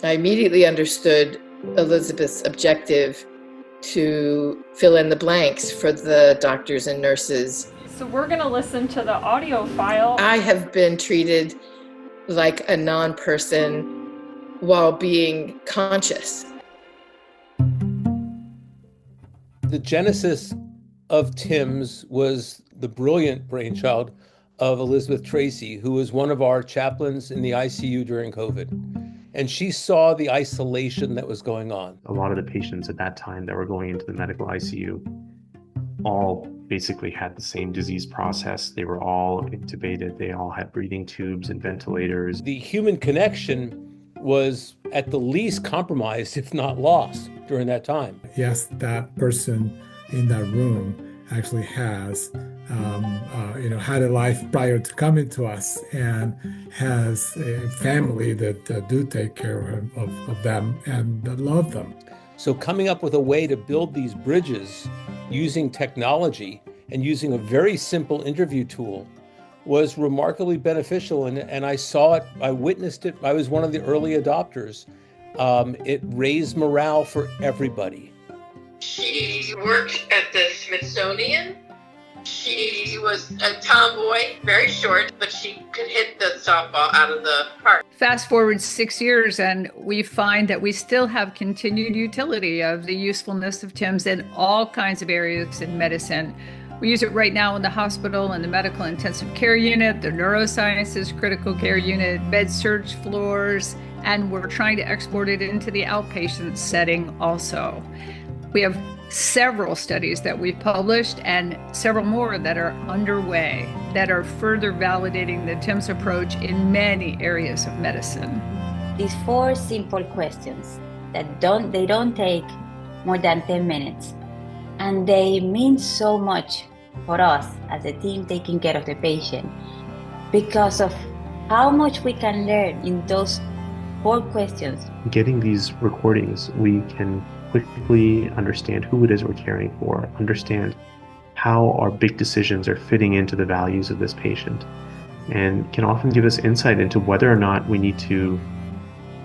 I immediately understood Elizabeth's objective to fill in the blanks for the doctors and nurses. So we're going to listen to the audio file. I have been treated like a non-person while being conscious. The genesis of TIMS was the brilliant brainchild of Elizabeth Tracy, who was one of our chaplains in the ICU during COVID. And she saw the isolation that was going on. A lot of the patients at that time that were going into the medical ICU all basically had the same disease process. They were all intubated. They all had breathing tubes and ventilators. The human connection was at the least compromised, if not lost, during that time. Yes, that person in that room actually has had a life prior to coming to us and has a family that do take care of them and that love them. So coming up with a way to build these bridges using technology and using a very simple interview tool was remarkably beneficial. And I saw it, I witnessed it. I was one of the early adopters. It raised morale for everybody. She worked at the Smithsonian. She was a tomboy, very short, but she could hit the softball out of the park. Fast forward 6 years, and we find that we still have continued utility of the usefulness of TIMS in all kinds of areas in medicine. We use it right now in the hospital, in the medical intensive care unit, the neurosciences critical care unit, med surg floors, and we're trying to export it into the outpatient setting also. We have several studies that we've published and several more that are underway that are further validating the TIMS approach in many areas of medicine. These 4 simple questions that don't take more than 10 minutes, and they mean so much for us as a team taking care of the patient because of how much we can learn in those 4 questions. Getting these recordings, we can quickly understand who it is we're caring for, understand how our big decisions are fitting into the values of this patient, and can often give us insight into whether or not we need to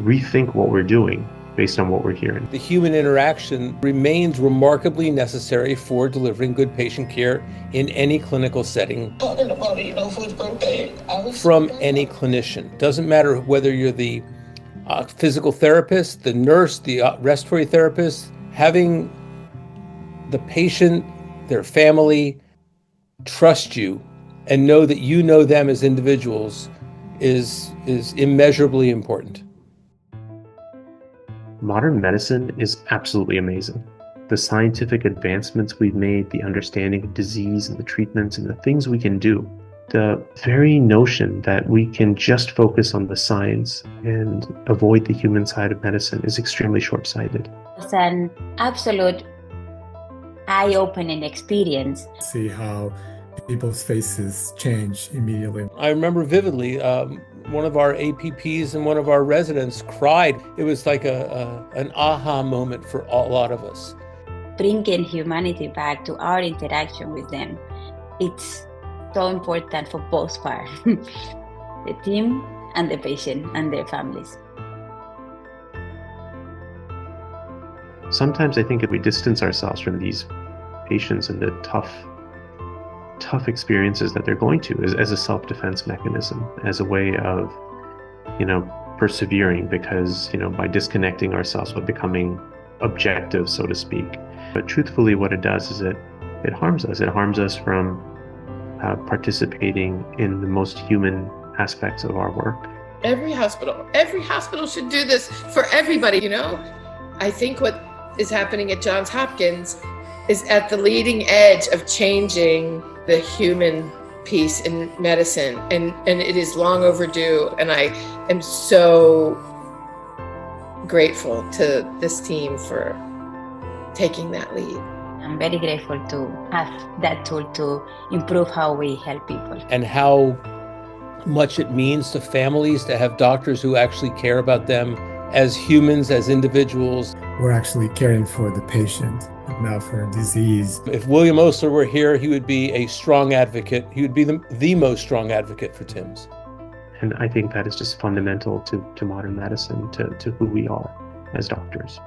rethink what we're doing based on what we're hearing. The human interaction remains remarkably necessary for delivering good patient care in any clinical setting from any clinician. Doesn't matter whether you're the physical therapist, the nurse, the respiratory therapist. Having the patient, their family, trust you and know that you know them as individuals is immeasurably important. Modern medicine is absolutely amazing. The scientific advancements we've made, the understanding of disease and the treatments and the things we can do. The very notion that we can just focus on the science and avoid the human side of medicine is extremely short-sighted. It's an absolute eye-opening experience. See how people's faces change immediately. I remember vividly, one of our APPs and one of our residents cried. It was like an aha moment for a lot of us. Bringing humanity back to our interaction with them, it's so important for both parts, the team and the patient and their families. Sometimes I think if we distance ourselves from these patients and the tough experiences that they're going to as a self-defense mechanism, as a way of, persevering, because, by disconnecting ourselves, by becoming objective, so to speak. But truthfully, what it does is it harms us. It harms us from participating in the most human aspects of our work. Every hospital should do this for everybody, I think what is happening at Johns Hopkins is at the leading edge of changing the human piece in medicine, and it is long overdue, and I am so grateful to this team for taking that lead. I'm very grateful to have that tool to improve how we help people. And how much it means to families to have doctors who actually care about them as humans, as individuals. We're actually caring for the patient, not for a disease. If William Osler were here, he would be a strong advocate. He would be the most strong advocate for TIMS. And I think that is just fundamental to modern medicine, to who we are as doctors.